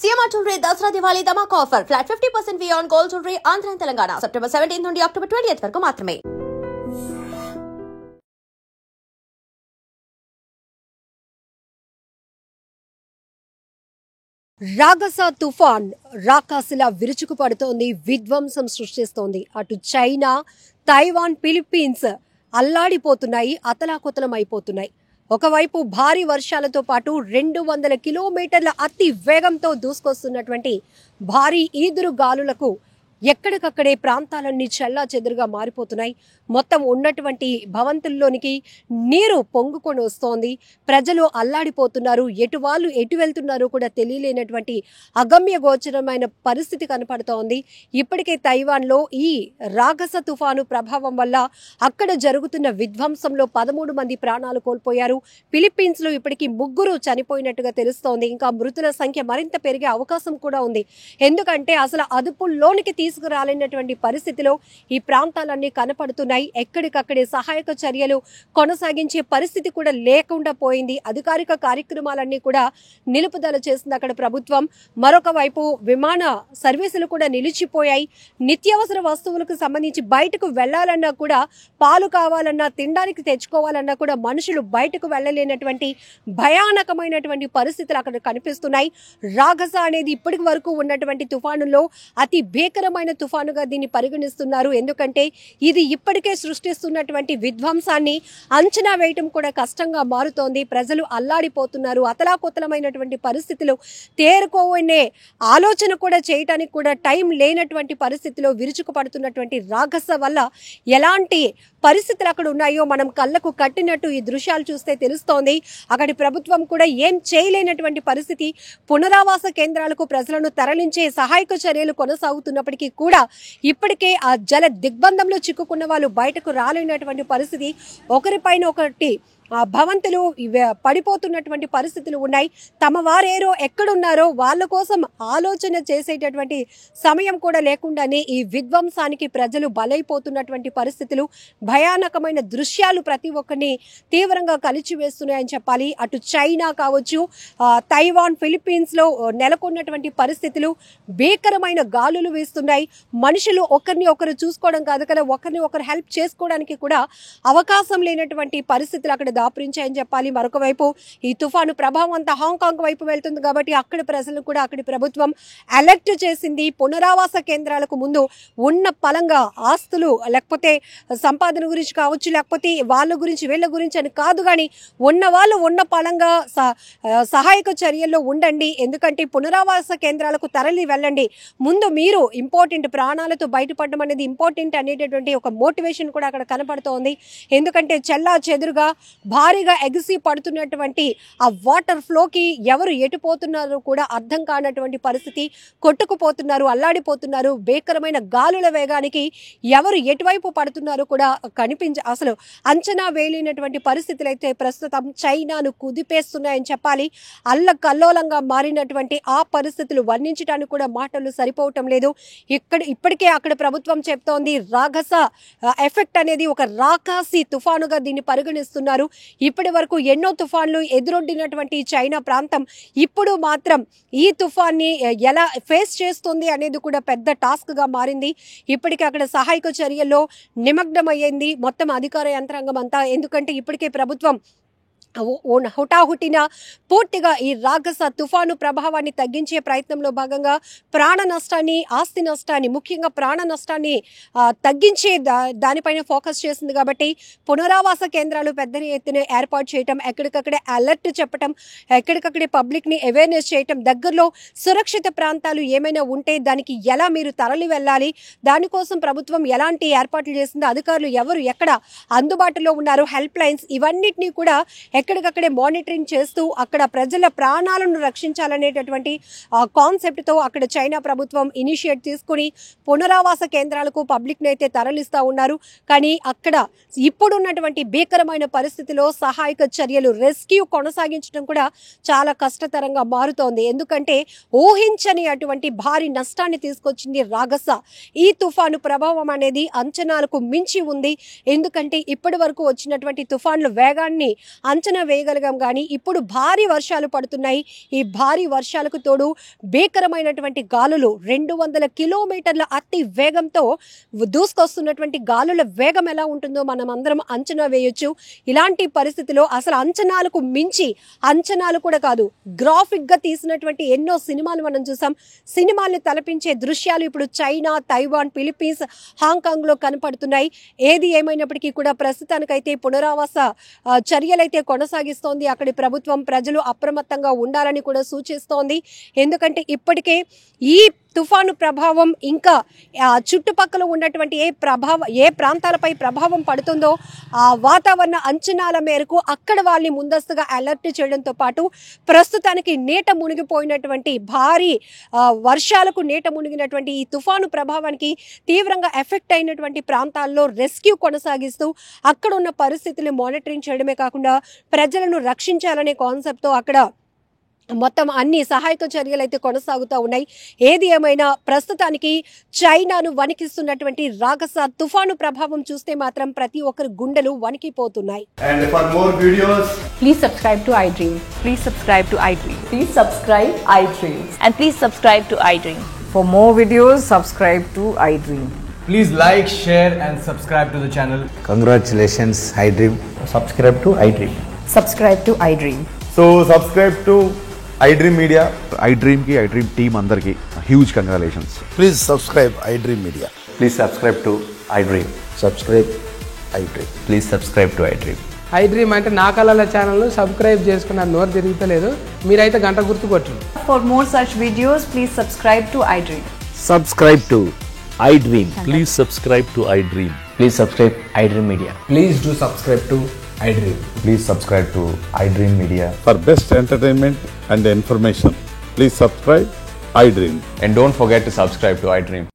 CMR jewellery Dasara Diwali Dhamaka offer flat 50% వి on gold jewellery Andhra Telangana September 17 నుండి October 20 వరకు మాత్రమే. రాగస తుఫాన్ రాకాసిలా విరుచుకుపడుతోంది, విధ్వంసం సృష్టిస్తోంది. అటు చైనా, తైవాన్, ఫిలిప్పీన్స్ అల్లాడిపోతున్నాయి, అతలాకుతలమైపోతున్నాయి. ఒకవైపు భారీ వర్షాలతో పాటు 200 కిలోమీటర్ల అతి వేగంతో దూసుకొస్తున్నటువంటి భారీ ఈదురు గాలులకు ఎక్కడికక్కడే ప్రాంతాలన్నీ చెల్లా చెదురుగా మారిపోతున్నాయి. మొత్తం ఉన్నటువంటి భవంతుల్లోనికి నీరు పొంగుకొని వస్తోంది. ప్రజలు అల్లాడిపోతున్నారు. ఎటు వాళ్ళు ఎటు వెళ్తున్నారో కూడా తెలియలేనటువంటి అగమ్య గోచరమైన పరిస్థితి కనపడుతోంది. ఇప్పటికే తైవాన్లో ఈ రాగస తుఫాను ప్రభావం వల్ల అక్కడ జరుగుతున్న విధ్వంసంలో 13 మంది ప్రాణాలు కోల్పోయారు. ఫిలిప్పీన్స్లో ఇప్పటికీ 3 చనిపోయినట్టుగా తెలుస్తోంది. ఇంకా మృతుల సంఖ్య మరింత పెరిగే అవకాశం కూడా ఉంది. ఎందుకంటే అసలు అదుపులోనికి తీసుకురాలేనటువంటి పరిస్థితిలో ఈ ప్రాంతాలన్నీ కనపడుతున్నాయి. ఎక్కడికక్కడే సహాయక చర్యలు కొనసాగించే పరిస్థితి కూడా లేకుండా పోయింది. అధికారిక కార్యక్రమాలన్నీ కూడా నిలుపుదల చేసింది అక్కడ ప్రభుత్వం. మరొక వైపు విమాన సర్వీసులు కూడా నిలిచిపోయాయి. నిత్యావసర వస్తువులకు సంబంధించి బయటకు వెళ్లాలన్నా కూడా, పాలు కావాలన్నా, తినడానికి తెచ్చుకోవాలన్నా కూడా మనుషులు బయటకు వెళ్లలేనటువంటి భయానకమైనటువంటి పరిస్థితులు అక్కడ కనిపిస్తున్నాయి. రాగస అనేది ఇప్పటి వరకు ఉన్నటువంటి తుఫానుల్లో అతి భీకరమైన తుఫానుగా దీన్ని పరిగణిస్తున్నారు. ఎందుకంటే ఇది ఇప్పటికే సృష్టిస్తున్నటువంటి విధ్వంసాన్ని అంచనా వేయటం కూడా కష్టంగా మారుతోంది. ప్రజలు అల్లాడిపోతున్నారు. అతలాకుతలమైనటువంటి పరిస్థితులు, తేరుకోనే ఆలోచన కూడా చేయటానికి కూడా టైం లేనటువంటి పరిస్థితిలో విరుచుకుపడుతున్నటువంటి రాగస వల్ల ఎలాంటి పరిస్థితులు అక్కడ ఉన్నాయో మనం కళ్ళకు కట్టినట్టు ఈ దృశ్యాలు చూస్తే తెలుస్తోంది. అక్కడి ప్రభుత్వం కూడా ఏం చేయలేనటువంటి పరిస్థితి. పునరావాస కేంద్రాలకు ప్రజలను తరలించే సహాయక చర్యలు కొనసాగుతున్నప్పటికీ కూడా ఇప్పటికే ఆ జల దిగ్బంధంలో చిక్కుకున్న వాళ్ళు బయటకు రాలేనటువంటి పరిస్థితి. ఒకరిపైన ఒకటి భవంతులు పడిపోతున్నటువంటి పరిస్థితులు ఉన్నాయి. తమ వారేరో ఎక్కడున్నారో వాళ్ళ కోసం ఆలోచన చేసేటటువంటి సమయం కూడా లేకుండానే ఈ విధ్వంసానికి ప్రజలు బలైపోతున్నటువంటి పరిస్థితులు, భయానకమైన దృశ్యాలు ప్రతి ఒక్కరిని తీవ్రంగా కలిచివేస్తున్నాయని చెప్పాలి. అటు చైనా కావచ్చు, తైవాన్, ఫిలిప్పీన్స్లో నెలకొన్నటువంటి పరిస్థితులు, భీకరమైన గాలులు వీస్తున్నాయి. మనుషులు ఒకరిని ఒకరు చూసుకోవడం కాదు కదా, ఒకరిని ఒకరు హెల్ప్ చేసుకోవడానికి కూడా అవకాశం లేనటువంటి పరిస్థితులు అక్కడ దాపురించాయని చెప్పాలి. మరొక వైపు ఈ తుఫాను ప్రభావం అంతా హాంకాంగ్ వైపు వెళ్తుంది కాబట్టి అక్కడి ప్రజలను కూడా అక్కడి ప్రభుత్వం అలర్ట్ చేసింది. పునరావాస కేంద్రాలకు ముందు ఉన్న పలంగా ఆస్తులు, లేకపోతే సంపాదన గురించి కావచ్చు, లేకపోతే వాళ్ళ గురించి వీళ్ళ గురించి అని కాదు, కానీ ఉన్న వాళ్ళు ఉన్న పలంగా సహాయక చర్యల్లో ఉండండి. ఎందుకంటే పునరావాస కేంద్రాలకు తరలి వెళ్ళండి. ముందు మీరు ఇంపార్టెంట్, ప్రాణాలతో బయటపడడం అనేది ఇంపార్టెంట్ అనేటటువంటి ఒక మోటివేషన్ కూడా అక్కడ కనపడుతోంది. ఎందుకంటే చెల్లా చెదురుగా భారీగా ఎగిసి పడుతున్నటువంటి ఆ వాటర్ ఫ్లోకి ఎవరు ఎటుపోతున్నారో కూడా అర్థం కానటువంటి పరిస్థితి. కొట్టుకుపోతున్నారు, అల్లాడిపోతున్నారు. భీకరమైన గాలుల వేగానికి ఎవరు ఎటువైపు పడుతున్నారో కూడా అసలు అంచనా వేయలేనటువంటి పరిస్థితులు అయితే ప్రస్తుతం చైనాను కుదిపేస్తున్నాయని చెప్పాలి. అల్లకల్లోలంగా మారినటువంటి ఆ పరిస్థితులు వర్ణించడానికి కూడా మాటలు సరిపోవటం లేదు. ఇప్పటికే అక్కడ ప్రభుత్వం చెప్తోంది రాగస ఎఫెక్ట్ అనేది ఒక రాకాసి తుఫానుగా దీన్ని పరిగణిస్తున్నారు. ఇప్పటి వరకు ఎన్నో తుఫాన్లు ఎదురొడ్డినటువంటి చైనా ప్రాంతం ఇప్పుడు మాత్రం ఈ తుఫాన్ని ఎలా ఫేస్ చేస్తుంది అనేది కూడా పెద్ద టాస్క్ గా మారింది. ఇప్పటికే అక్కడ సహాయక చర్యల్లో నిమగ్నమయ్యింది మొత్తం అధికార యంత్రాంగం అంతా. ఎందుకంటే ఇప్పటికే ప్రభుత్వం హుటాహుటిన పూర్తిగా ఈ రాగస తుఫాను ప్రభావాన్ని తగ్గించే ప్రయత్నంలో భాగంగా ప్రాణ నష్టాన్ని, ఆస్తి నష్టాన్ని, ముఖ్యంగా ప్రాణ నష్టాన్ని తగ్గించే దానిపైన ఫోకస్ చేసింది. కాబట్టి పునరావాస కేంద్రాలు పెద్ద ఎత్తున ఏర్పాటు చేయటం, ఎక్కడికక్కడే అలర్ట్ చెప్పటం, ఎక్కడికక్కడే పబ్లిక్ని అవేర్నెస్ చేయటం, దగ్గరలో సురక్షిత ప్రాంతాలు ఏమైనా ఉంటే దానికి ఎలా మీరు తరలి వెళ్ళాలి, దానికోసం ప్రభుత్వం ఎలాంటి ఏర్పాట్లు చేసిందో, అధికారులు ఎవరు ఎక్కడ అందుబాటులో ఉన్నారు, హెల్ప్ లైన్స్, ఇవన్నిటినీ కూడా ఎక్కడికక్కడే మానిటరింగ్ చేస్తూ అక్కడ ప్రజల ప్రాణాలను రక్షించాలనేటటువంటి కాన్సెప్ట్తో అక్కడ చైనా ప్రభుత్వం ఇనిషియేట్ తీసుకుని పునరావాస కేంద్రాలకు పబ్లిక్ని అయితే తరలిస్తూ ఉన్నారు. కానీ అక్కడ ఇప్పుడున్నటువంటి భీకరమైన పరిస్థితిలో సహాయక చర్యలు, రెస్క్యూ కొనసాగించడం కూడా చాలా కష్టతరంగా మారుతోంది. ఎందుకంటే ఊహించని అటువంటి భారీ నష్టాన్ని తీసుకొచ్చింది రాగస. ఈ తుఫాను ప్రభావం అనేది అంచనాలకు మించి ఉంది. ఎందుకంటే ఇప్పటి వరకు వచ్చినటువంటి తుఫాన్ల వేగాన్ని అంచనా అంచనా వేయగలిగాం. కానీ ఇప్పుడు భారీ వర్షాలు పడుతున్నాయి. ఈ భారీ వర్షాలకు తోడు భీకరమైనటువంటి గాలులు 200 కిలోమీటర్ల అతి వేగంతో దూసుకొస్తున్నటువంటి గాలుల వేగం ఎలా ఉంటుందో మనం అందరం అంచనా వేయొచ్చు. ఇలాంటి పరిస్థితిలో అసలు అంచనాలకు మించి, అంచనాలు కూడా కాదు, గ్రాఫిక్ గా తీసినటువంటి ఎన్నో సినిమాలు మనం చూసాం. సినిమాల్ని తలపించే దృశ్యాలు ఇప్పుడు చైనా, తైవాన్, ఫిలిప్పీన్స్, హాంకాంగ్ లో కనపడుతున్నాయి. ఏది ఏమైనప్పటికీ కూడా ప్రస్తుతానికైతే పునరావాస చర్యలైతే కొనసాగిస్తోంది అక్కడి ప్రభుత్వం. ప్రజలు అప్రమత్తంగా ఉండాలని కూడా సూచిస్తోంది. ఎందుకంటే ఇప్పటికే ఈ తుఫాను ప్రభావం ఇంకా చుట్టుపక్కల ఉన్నటువంటి ఏ ప్రాంతాలపై ప్రభావం పడుతుందో ఆ వాతావరణ అంచనాల మేరకు అక్కడ వాళ్ళని ముందస్తుగా అలర్ట్ చేయడంతో పాటు ప్రస్తుతానికి నీట మునిగిపోయినటువంటి భారీ వర్షాలకు నీట మునిగినటువంటి ఈ తుఫాను ప్రభావానికి తీవ్రంగా ఎఫెక్ట్ అయినటువంటి ప్రాంతాల్లో రెస్క్యూ కొనసాగిస్తూ అక్కడ ఉన్న పరిస్థితులను మానిటరింగ్ చేయడమే కాకుండా ప్రజలను రక్షించాలనే కాన్సెప్ట్తో అక్కడ మొత్తం అన్ని సహాయక చర్యలు అయితే కొనసాగుతూ ఉన్నాయి. ఏది ఏమైనా ప్రస్తుతానికి చైనాను వణికిస్తున్నటువంటి రాక్షస తుఫాను ప్రభావం చూస్తే మాత్రం ప్రతి ఒక్కరి గుండెలు వణికిపోతున్నాయి. And for more videos, please subscribe to iDream. Please subscribe to iDream. Please subscribe iDream. And please subscribe to iDream. For more videos, subscribe to iDream. please like, share and subscribe to the channel. Congratulations, iDream. Subscribe to iDream. Subscribe to iDream. So subscribe to iDream Media. iDream ki iDream team andarki huge congratulations. Please subscribe iDream Media. Please subscribe to iDream. Subscribe iDream. Please subscribe to iDream. iDream అంటే నా కళల channel subscribe చేసుకున్న నోరు తిరుగుతలేదు. మీరైతే గంట గుర్తు కొట్టండి. For more such videos, please subscribe to iDream. Subscribe to iDream. Please subscribe to iDream. Please subscribe iDream Media. Please do subscribe to iDream. Please subscribe to iDream Media. For best entertainment and information, please subscribe iDream. And don't forget to subscribe to iDream.